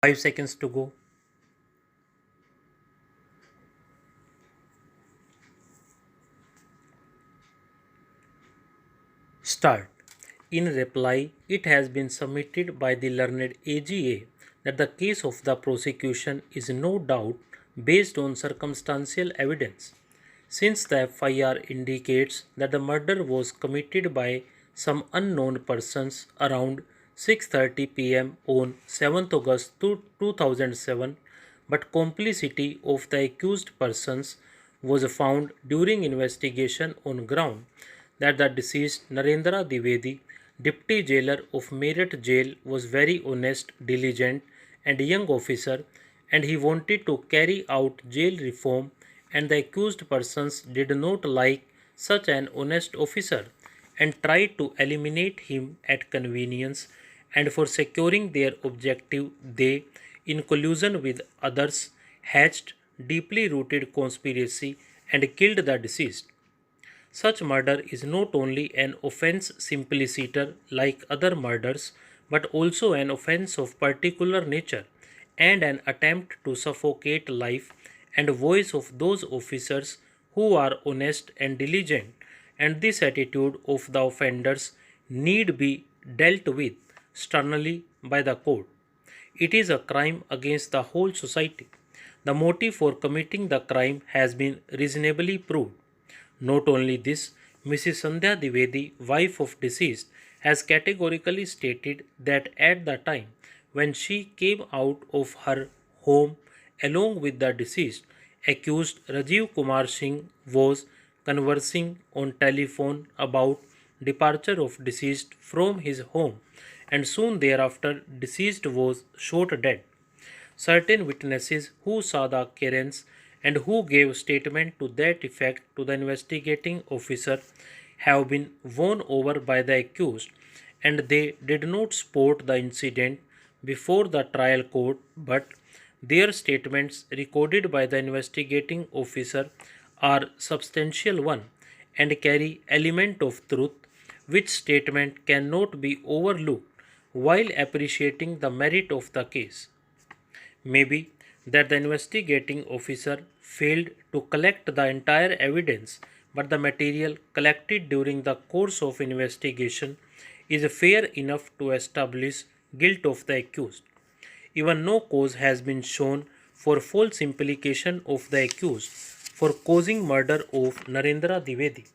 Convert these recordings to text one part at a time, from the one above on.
5 seconds to go. Start. In reply, it has been submitted by the learned AGA that the case of the prosecution is no doubt based on circumstantial evidence, since the FIR indicates that the murder was committed by some unknown persons around 6:30 p.m. on 7th August 2007, but complicity of the accused persons was found during investigation on ground that the deceased Narendra Dwivedi, deputy jailer of Meerut jail, was very honest, diligent, and young officer, and he wanted to carry out jail reform, and the accused persons did not like such an honest officer and tried to eliminate him at convenience, and for securing their objective they, in collusion with others, hatched deeply rooted conspiracy and killed the deceased. Such murder is not only an offense simpliciter like other murders, but also an offense of particular nature and an attempt to suffocate life and voice of those officers who are honest and diligent, and this attitude of the offenders need be dealt with sternly by the court. It is a crime against the whole society. The motive for committing the crime has been reasonably proved. Not only this, Mrs. Sandhya Dwivedi, wife of deceased, has categorically stated that at the time when she came out of her home along with the deceased, accused Rajiv Kumar Singh was conversing on telephone about departure of deceased from his home, and soon thereafter deceased was shot dead. Certain witnesses who saw the occurrence and who gave statement to that effect to the investigating officer have been won over by the accused, and they did not support the incident before the trial court, but their statements recorded by the investigating officer are substantial one and carry element of truth, which statement cannot be overlooked while appreciating the merit of the case. Maybe that the investigating officer failed to collect the entire evidence, but the material collected during the course of investigation is fair enough to establish guilt of the accused. Even no cause has been shown for false implication of the accused for causing murder of Narendra Dwivedi.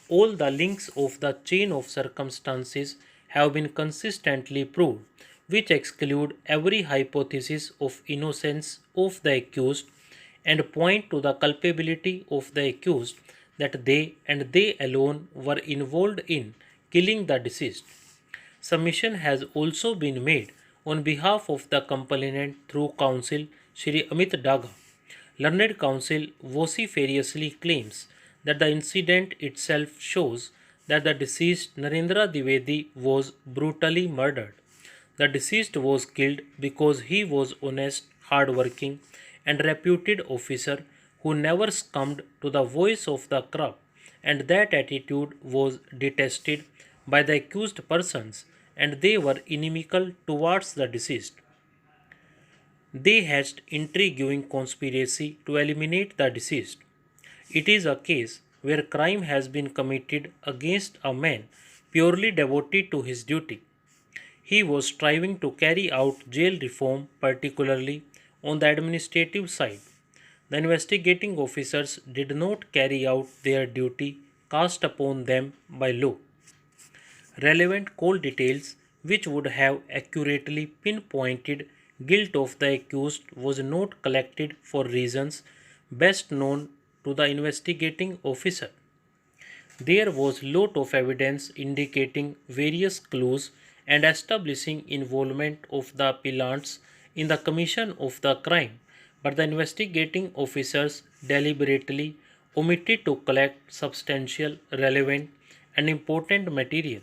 All the links of the chain of circumstances have been consistently proved, which exclude every hypothesis of innocence of the accused and point to the culpability of the accused that they and they alone were involved in killing the deceased. Submission has also been made on behalf of the complainant through counsel Shri Amit Daga. Learned counsel vociferously claims that the incident itself shows that the deceased Narendra Dwivedi was brutally murdered. The deceased was killed because he was honest, hard-working, and reputed officer who never succumbed to the voice of the crowd, and that attitude was detested by the accused persons, and they were inimical towards the deceased. They hatched intriguing conspiracy to eliminate the deceased. It is a case where crime has been committed against a man purely devoted to his duty. He was striving to carry out jail reform, particularly on the administrative side. The investigating officers did not carry out their duty cast upon them by law. Relevant cold details which would have accurately pinpointed guilt of the accused was not collected for reasons best known to the investigating officer. There was lot of evidence indicating various clues and establishing involvement of the appellants in the commission of the crime, but the investigating officers deliberately omitted to collect substantial, relevant, and important material.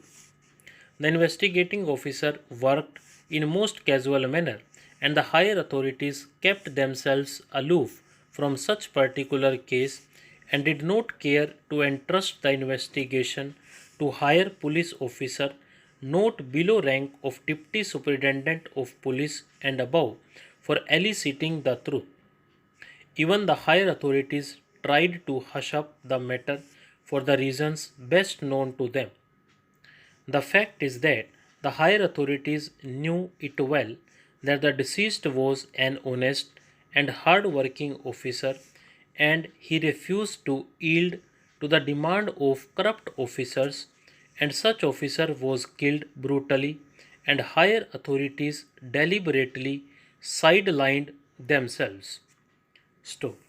The investigating officer worked in most casual manner, and the higher authorities kept themselves aloof from such particular case and did not care to entrust the investigation to higher police officer note below rank of Deputy Superintendent of Police and above for eliciting the truth. Even the higher authorities tried to hush up the matter for the reasons best known to them. The fact is that the higher authorities knew it well that the deceased was an honest and hard-working officer, and he refused to yield to the demand of corrupt officers, and such officer was killed brutally, and higher authorities deliberately sidelined themselves. Stop.